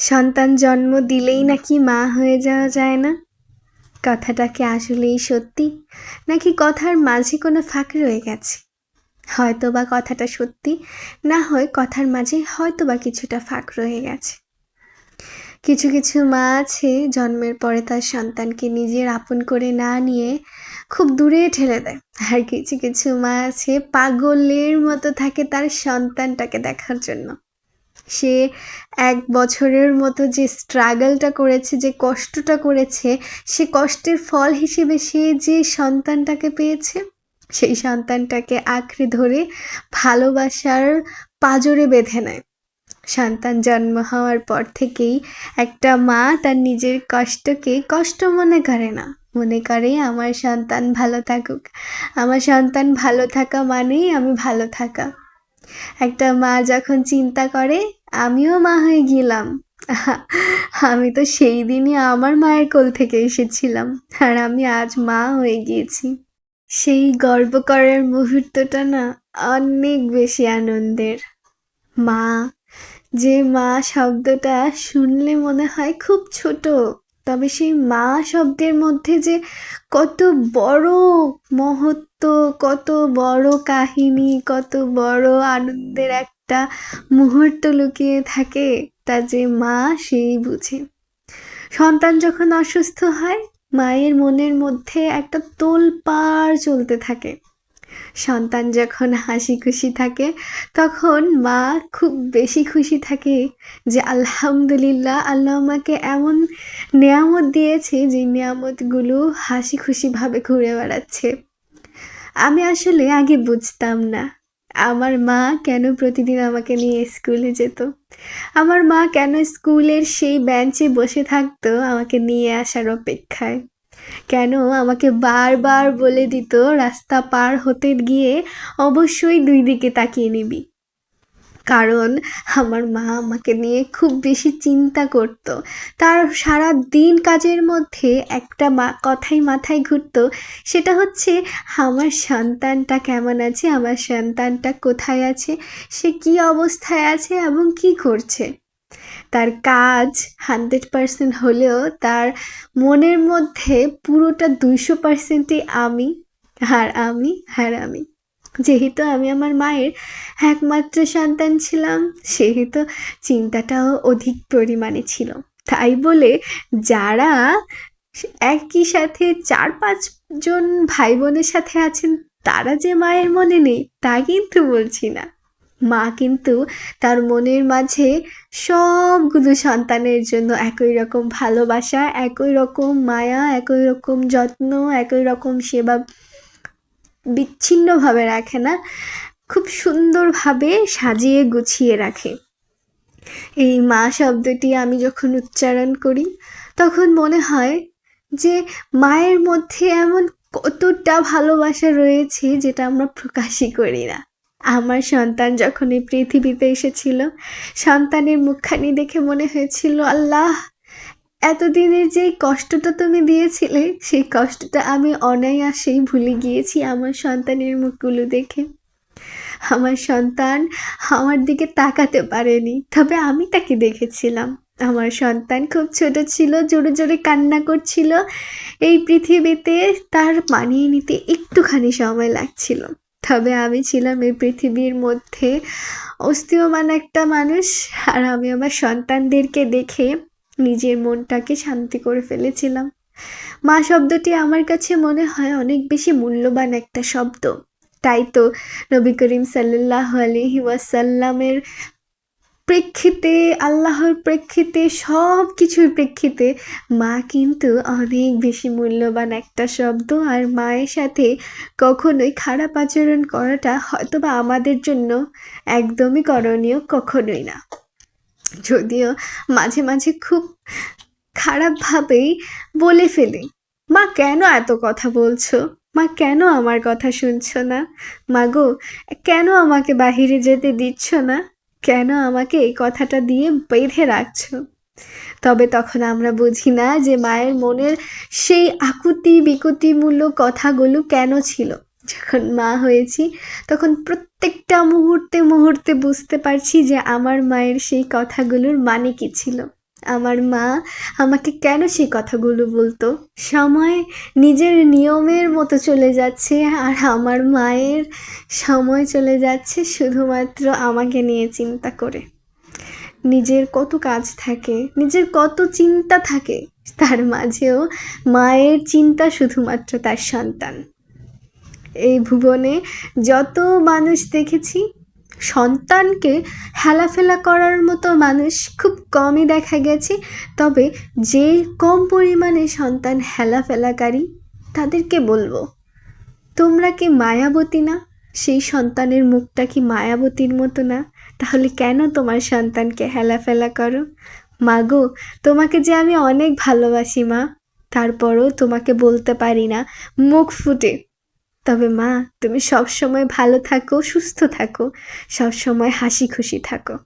সন্তান জন্ম দিলেই নাকি মা হয়ে যাওয়া যায় না? কথাটা কি আসলেই সত্যি, নাকি কথার মাঝে কোনো ফাঁক রয়ে গেছে? হয়তো বা কথাটা সত্যি, না হয় কথার মাঝে হয়তো বা কিছুটা ফাঁক রয়ে গেছে। কিছু কিছু মা আছে জন্মের পরে তার সন্তানকে নিজের আপন করে না নিয়ে খুব দূরে ঠেলে দেয়, আর কিছু কিছু মা আছে পাগলের মতো থাকে তার সন্তানটাকে দেখার জন্য। সে ১ বছরের মতো যে স্ট্রাগলটা করেছে, যে কষ্টটা করেছে, সে কষ্টের ফল হিসেবে সে যে সন্তানটাকে পেয়েছে, সেই সন্তানটাকে আঁকড়ে ধরে ভালোবাসার পাঁজরে বেঁধে নেয়। সন্তান জন্ম হওয়ার পর থেকেই একটা মা তার নিজের কষ্টকে কষ্ট মনে করে না, মনে করে আমার সন্তান ভালো থাকুক। আমার সন্তান ভালো থাকা মানেই আমি ভালো থাকা। একটা মা যখন চিন্তা করে আমিও মা হয়ে গেলাম, আমি তো সেই দিনই আমার মায়ের কোল থেকে এসেছিলাম, আর আমি আজ মা হয়ে গিয়েছি। সেই গর্ব করার মুহূর্তটা না অনেক বেশি আনন্দের। মা, যে মা শব্দটা শুনলে মনে হয় খুব ছোট, তবে সেই মা শব্দের মধ্যে যে কত বড় মহত্ব, কত বড় কাহিনী, কত বড় আনন্দের একটা মুহূর্ত লুকিয়ে থাকে, তা যে মা সেই বুঝে। সন্তান যখন অসুস্থ হয়, মায়ের মনের মধ্যে একটা তোলপাড় চলতে থাকে। সন্তান যখন হাসি খুশি থাকে, তখন মা খুব বেশি খুশি থাকে যে আলহামদুলিল্লাহ, আল্লাহ আমাকে এমন নেয়ামত দিয়েছে যে নেয়ামতগুলো হাসি খুশিভাবে ঘুরে বেড়াচ্ছে। আমি আসলে আগে বুঝতাম না আমার মা কেন প্রতিদিন আমাকে নিয়ে স্কুলে যেত, আমার মা কেন স্কুলের সেই বেঞ্চে বসে থাকতো আমাকে নিয়ে আসার অপেক্ষায়, কেন আমাকে বারবার বলে দিত রাস্তা পার হতে গিয়ে অবশ্যই ২ দিকে তাকিয়ে নিবি। কারণ আমার মা আমাকে নিয়ে খুব বেশি চিন্তা করত। তার সারা দিন কাজের মধ্যে একটা কথাই মাথায় ঘুরতো, সেটা হচ্ছে আমার সন্তানটা কেমন আছে, আমার সন্তানটা কোথায় আছে, সে কী অবস্থায় আছে এবং কী করছে। তার কাজ 100% হলেও তার মনের মধ্যে পুরোটা 200%ই আমি, আর আমি, আর আমি। যেহেতু আমি আমার মায়ের একমাত্র সন্তান ছিলাম, সেহেতু চিন্তাটাও অধিক পরিমাণে ছিল। তাই বলে যারা একই সাথে ৪-৫ জন ভাই বোনের সাথে আছেন, তারা যে মায়ের মনে নেই তা কিন্তু বলছি না। মা কিন্তু তার মনের মাঝে সবগুলো সন্তানের জন্য একই রকম ভালোবাসা, একই রকম মায়া, একই রকম যত্ন, একই রকম সেবা বিচ্ছিন্নভাবে রাখে না, খুব সুন্দরভাবে সাজিয়ে গুছিয়ে রাখে। এই মা শব্দটি আমি যখন উচ্চারণ করি, তখন মনে হয় যে মায়ের মধ্যে এমন কতটা ভালোবাসা রয়েছে যেটা আমরা প্রকাশই করি না। আমার সন্তান যখন এই পৃথিবীতে এসেছিল, সন্তানের মুখখানি দেখে মনে হয়েছিল, আল্লাহ, এতদিনের যে কষ্টটা তুমি দিয়েছিলে, সেই কষ্টটা আমি অনায়াসেই ভুলে গিয়েছি আমার সন্তানের মুখগুলো দেখে। আমার সন্তান আমার দিকে তাকাতে পারেনি, তবে আমি তাকে দেখেছিলাম। আমার সন্তান খুব ছোট ছিল, জোরে জোরে কান্না করছিল। এই পৃথিবীতে তার মানিয়ে নিতে একটুখানি সময় লাগছিল, তবে আমি ছিলাম এই পৃথিবীর মধ্যে অস্থিরমান একটা মানুষ, আর আমি আমার সন্তানদেরকে দেখে নিজের মনটাকে শান্তি করে ফেলেছিলাম। মা শব্দটি আমার কাছে মনে হয় অনেক বেশি মূল্যবান একটা শব্দ। তাই তো নবী করিম সাল্লাল্লাহু আলাইহি ওয়াসাল্লামের প্রেক্ষিতে, আল্লাহর প্রেক্ষিতে, সব কিছুর প্রেক্ষিতে মা কিন্তু অনেক বেশি মূল্যবান একটা শব্দ। আর মায়ের সাথে কখনোই খারাপ আচরণ করাটা হয়তোবা আমাদের জন্য একদমই করণীয়, কখনোই না। যদিও মাঝে মাঝে খুব খারাপভাবেই বলে ফেলি, মা কেন এত কথা বলছো, মা কেন আমার কথা শুনছো না, মা গো কেন আমাকে বাহিরে যেতে দিচ্ছ না, কেন আমাকে এই কথাটা দিয়ে বেঁধে রাখছো। তবে তখন আমরা বুঝি না যে মায়ের মনের সেই আকুতি বিকুতিমূলক কথাগুলো কেন ছিল। যখন মা হয়েছি তখন প্রত্যেকটা মুহূর্তে মুহূর্তে বুঝতে পারছি যে আমার মায়ের সেই কথাগুলোর মানে কি ছিল। আমার মা আমাকে কেন সেই কথাগুলো বলতো? সময় নিজের নিয়মের মতো চলে যাচ্ছে, আর আমার মায়ের সময় চলে যাচ্ছে শুধুমাত্র আমাকে নিয়ে চিন্তা করে। নিজের কত কাজ থাকে, নিজের কত চিন্তা থাকে, তার মাঝেও মায়ের চিন্তা শুধুমাত্র তার সন্তান। এই ভুবনে যত মানুষ দেখেছি, সন্তানকে হেলাফেলা করার মতো মানুষ খুব কমই দেখা গেছে। তবে যে কম পরিমাণে সন্তান হেলাফেলাকারী, তাদেরকে বলবো, তোমরা কি মায়াবতী না? সেই সন্তানের মুখটা কি মায়াবতীর মতো না? তাহলে কেন তোমার সন্তানকে হেলাফেলা করো? মাগো, তোমাকে যে আমি অনেক ভালোবাসি মা, তারপরও তোমাকে বলতে পারি না মুখ ফুটে। তবে মা, তুমি সবসময় ভালো থাকো, সুস্থ থাকো, সবসময় হাসি খুশি থাকো।